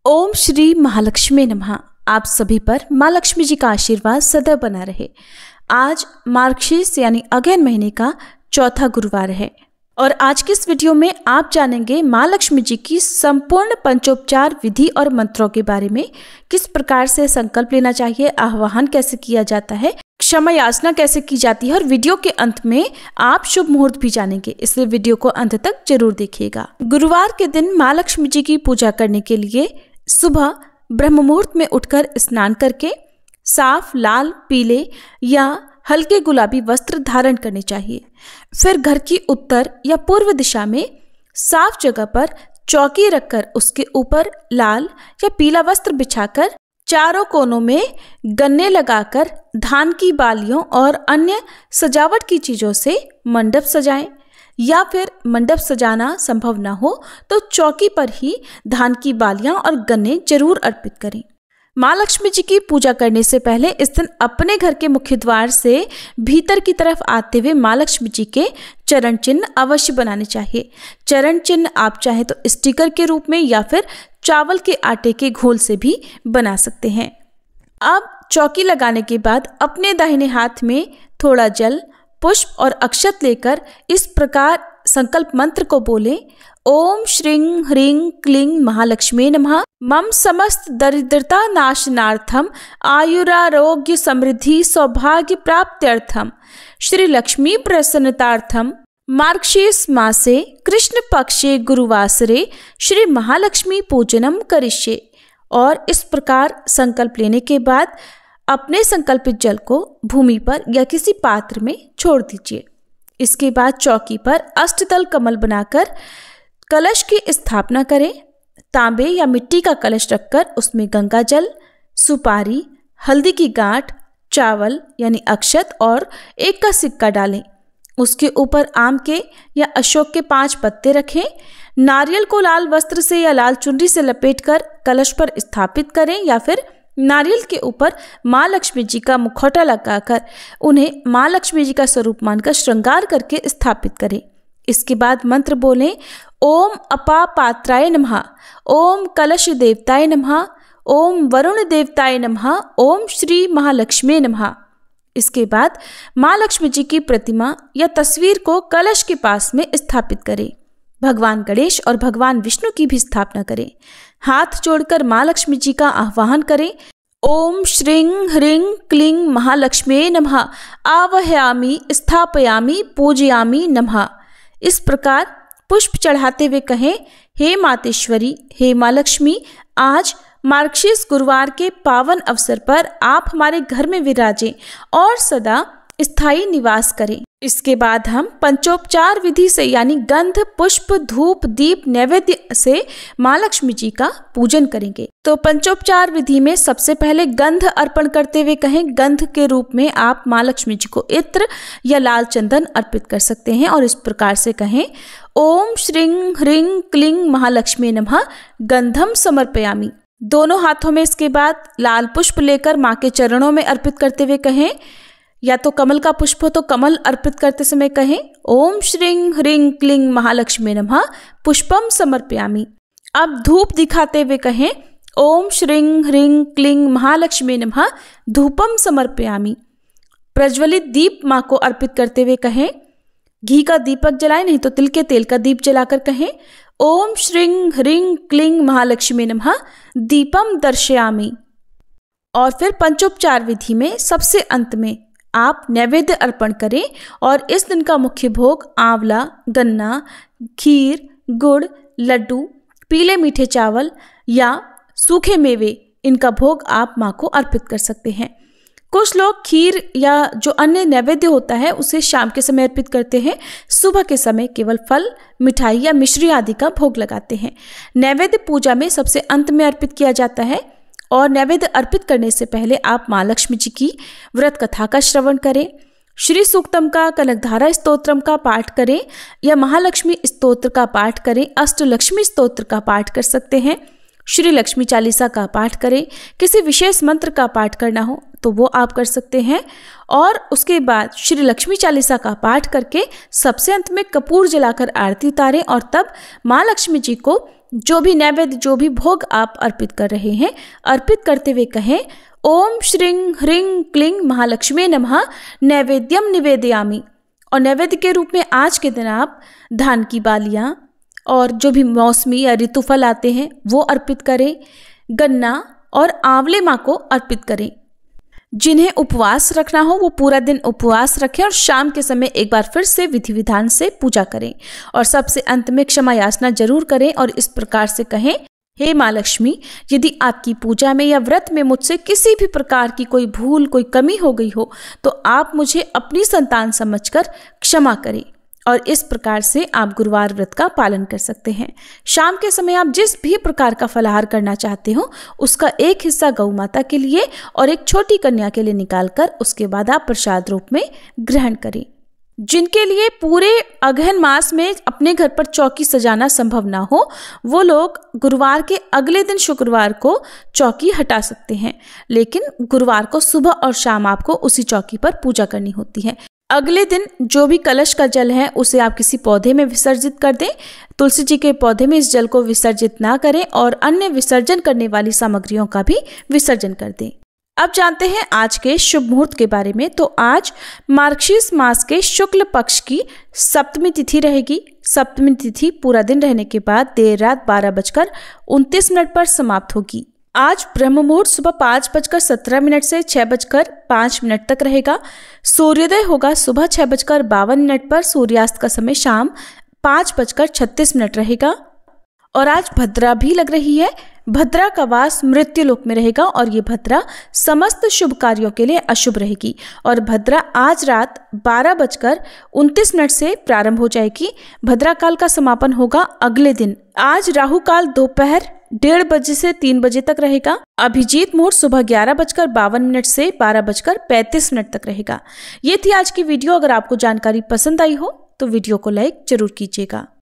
ओम श्री महालक्ष्मी नमः। आप सभी पर माँ लक्ष्मी जी का आशीर्वाद सदैव बना रहे। आज मार्गशीर्ष यानी अगहन महीने का चौथा गुरुवार है और आज के इस वीडियो में आप जानेंगे माँ लक्ष्मी जी की संपूर्ण पंचोपचार विधि और मंत्रों के बारे में। किस प्रकार से संकल्प लेना चाहिए, आह्वान कैसे किया जाता है, क्षमा याचना कैसे की जाती है और वीडियो के अंत में आप शुभ मुहूर्त भी जानेंगे, इसलिए वीडियो को अंत तक जरूर देखिएगा। गुरुवार के दिन माँ लक्ष्मी जी की पूजा करने के लिए सुबह ब्रह्म मुहूर्त में उठकर स्नान करके साफ लाल, पीले या हल्के गुलाबी वस्त्र धारण करने चाहिए। फिर घर की उत्तर या पूर्व दिशा में साफ जगह पर चौकी रखकर उसके ऊपर लाल या पीला वस्त्र बिछाकर चारों कोनों में गन्ने लगाकर धान की बालियों और अन्य सजावट की चीजों से मंडप सजाएं, या फिर मंडप सजाना संभव ना हो तो चौकी पर ही धान की बालियां और गन्ने जरूर अर्पित करें। माँ लक्ष्मी जी की पूजा करने से पहले इस दिन अपने घर के मुख्य द्वार से भीतर की तरफ आते हुए माँ लक्ष्मी जी के चरण चिन्ह अवश्य बनाने चाहिए। चरण चिन्ह आप चाहे तो स्टिकर के रूप में या फिर चावल के आटे के घोल से भी बना सकते हैं। अब चौकी लगाने के बाद अपने दाहिने हाथ में थोड़ा जल, पुष्प और अक्षत लेकर इस प्रकार संकल्प मंत्र को बोले। ओम श्रीं ह्रीं क्लीं महालक्ष्मी नमः। मम समस्त दरिद्रता नाशनार्थम आयुरारोग्य समृद्धि सौभाग्य प्राप्त्यर्थम श्री लक्ष्मी प्रसन्नतार्थम मार्गशीर्ष मासे कृष्ण पक्षे गुरुवासरे श्री महालक्ष्मी पूजनम करिष्ये। और इस प्रकार संकल्प लेने के बाद अपने संकल्पित जल को भूमि पर या किसी पात्र में छोड़ दीजिए। इसके बाद चौकी पर अष्टदल कमल बनाकर कलश की स्थापना करें। तांबे या मिट्टी का कलश रखकर उसमें गंगा जल, सुपारी, हल्दी की गांठ, चावल यानी अक्षत और एक का सिक्का डालें। उसके ऊपर आम के या अशोक के 5 पत्ते रखें। नारियल को लाल वस्त्र से या लाल चुनरी से लपेटकर कलश पर स्थापित करें या फिर नारियल के ऊपर माँ लक्ष्मी जी का मुखौटा लगाकर उन्हें माँ लक्ष्मी जी का स्वरूप मानकर श्रृंगार करके स्थापित करें। इसके बाद मंत्र बोलें। ओम अपा पात्राय नमः, ओम कलश देवताय नमः, ओम वरुण देवताय नमः, ओम श्री महालक्ष्मी नमः। इसके बाद माँ लक्ष्मी जी की प्रतिमा या तस्वीर को कलश के पास में स्थापित करें। भगवान गणेश और भगवान विष्णु की भी स्थापना करें। हाथ जोड़कर माँ लक्ष्मी जी का आह्वान करें। ओम श्रीं ह्रीं क्लीं महालक्ष्मी नमः आवाहयामि स्थापयामि पूजयामि नमः। इस प्रकार पुष्प चढ़ाते हुए कहें। हे मातेश्वरी, हे माँ लक्ष्मी, आज मार्गशीर्ष गुरुवार के पावन अवसर पर आप हमारे घर में विराजें और सदा स्थायी निवास करें। इसके बाद हम पंचोपचार विधि से यानी गंध, पुष्प, धूप, दीप, नैवेद्य से माँ लक्ष्मी जी का पूजन करेंगे। तो पंचोपचार विधि में सबसे पहले गंध अर्पण करते हुए कहें। गंध के रूप में आप माँ लक्ष्मी जी को इत्र या लाल चंदन अर्पित कर सकते हैं और इस प्रकार से कहें। ओम श्रीं ह्रीं क्लीं महालक्ष्मी नमः गंधम समर्पयामि। दोनों हाथों में इसके बाद लाल पुष्प लेकर माँ के चरणों में अर्पित करते हुए कहें, या तो कमल का पुष्प हो तो कमल अर्पित करते समय कहें। ओम श्रीं ह्रीं क्लीं महालक्ष्मी नमः पुष्पम समर्पयामि। अब धूप दिखाते हुए कहें। ओम श्रीं ह्रीं क्लीं महालक्ष्मी नमः धूपम समर्पयामि। प्रज्वलित दीप माँ को अर्पित करते हुए कहें। घी का दीपक जलाएं, नहीं तो तिल के तेल का दीप जलाकर कहें। ओम श्रीं ह्रीं क्लीं महालक्ष्मी नमः दीपम दर्शयामि। और फिर पंचोपचार विधि में सबसे अंत में आप नैवेद्य अर्पण करें और इस दिन का मुख्य भोग आंवला, गन्ना, खीर, गुड़, लड्डू, पीले मीठे चावल या सूखे मेवे, इनका भोग आप माँ को अर्पित कर सकते हैं। कुछ लोग खीर या जो अन्य नैवेद्य होता है उसे शाम के समय अर्पित करते हैं। सुबह के समय केवल फल, मिठाई या मिश्री आदि का भोग लगाते हैं। नैवेद्य पूजा में सबसे अंत में अर्पित किया जाता है और नैवेद्य अर्पित करने से पहले आप माँ लक्ष्मी जी की व्रत कथा का श्रवण करें। श्री सूक्तम का, कनकधारा स्तोत्रम का पाठ करें या महालक्ष्मी स्तोत्र का पाठ करें। अष्टलक्ष्मी स्तोत्र का पाठ कर सकते हैं। श्री लक्ष्मी चालीसा का पाठ करें। किसी विशेष मंत्र का पाठ करना हो तो वो आप कर सकते हैं। और उसके बाद श्री लक्ष्मी चालीसा का पाठ करके सबसे अंत में कपूर जलाकर आरती उतारें और तब माँ लक्ष्मी जी को जो भी नैवेद्य, जो भी भोग आप अर्पित कर रहे हैं, अर्पित करते हुए कहें ओम श्रीं ह्रीं क्लीं महालक्ष्मी नमः नैवेद्यम निवेदयामि। और नैवेद्य के रूप में आज के दिन आप धान की बालियां और जो भी मौसमी या ऋतुफल आते हैं वो अर्पित करें। गन्ना और आंवले माँ को अर्पित करें। जिन्हें उपवास रखना हो वो पूरा दिन उपवास रखें और शाम के समय एक बार फिर से विधि विधान से पूजा करें। और सबसे अंत में क्षमा याचना जरूर करें और इस प्रकार से कहें, हे माँ लक्ष्मी, यदि आपकी पूजा में या व्रत में मुझसे किसी भी प्रकार की कोई भूल, कोई कमी हो गई हो तो आप मुझे अपनी संतान समझकर क्षमा करें। और इस प्रकार से आप गुरुवार व्रत का पालन कर सकते हैं। शाम के समय आप जिस भी प्रकार का फलाहार करना चाहते हो उसका एक हिस्सा गौ माता के लिए और एक छोटी कन्या के लिए निकालकर उसके बाद आप प्रसाद रूप में ग्रहण करें। जिनके लिए पूरे अगहन मास में अपने घर पर चौकी सजाना संभव ना हो वो लोग गुरुवार के अगले दिन शुक्रवार को चौकी हटा सकते हैं, लेकिन गुरुवार को सुबह और शाम आपको उसी चौकी पर पूजा करनी होती है। अगले दिन जो भी कलश का जल है उसे आप किसी पौधे में विसर्जित कर दें। तुलसी जी के पौधे में इस जल को विसर्जित ना करें और अन्य विसर्जन करने वाली सामग्रियों का भी विसर्जन कर दें। अब जानते हैं आज के शुभ मुहूर्त के बारे में। तो आज मार्गशीर्ष मास के शुक्ल पक्ष की सप्तमी तिथि रहेगी। सप्तमी तिथि पूरा दिन रहने के बाद देर रात 12:29 पर समाप्त होगी। आज ब्रह्म मुहूर्त सुबह 5:17 से 6:05 तक रहेगा। सूर्योदय होगा सुबह 6:52 पर। सूर्यास्त का समय शाम 5:36 रहेगा। और आज भद्रा भी लग रही है। भद्रा का वास मृत्यु लोक में रहेगा और ये भद्रा समस्त शुभ कार्यों के लिए अशुभ रहेगी। और भद्रा आज रात 12:29 से प्रारंभ हो जाएगी। भद्रा काल का समापन होगा अगले दिन। आज राहु काल दोपहर 1:30 से 3 बजे तक रहेगा। अभिजीत मुहूर्त सुबह 11:52 से 12:35 तक रहेगा। ये थी आज की वीडियो। अगर आपको जानकारी पसंद आई हो तो वीडियो को लाइक जरूर कीजिएगा।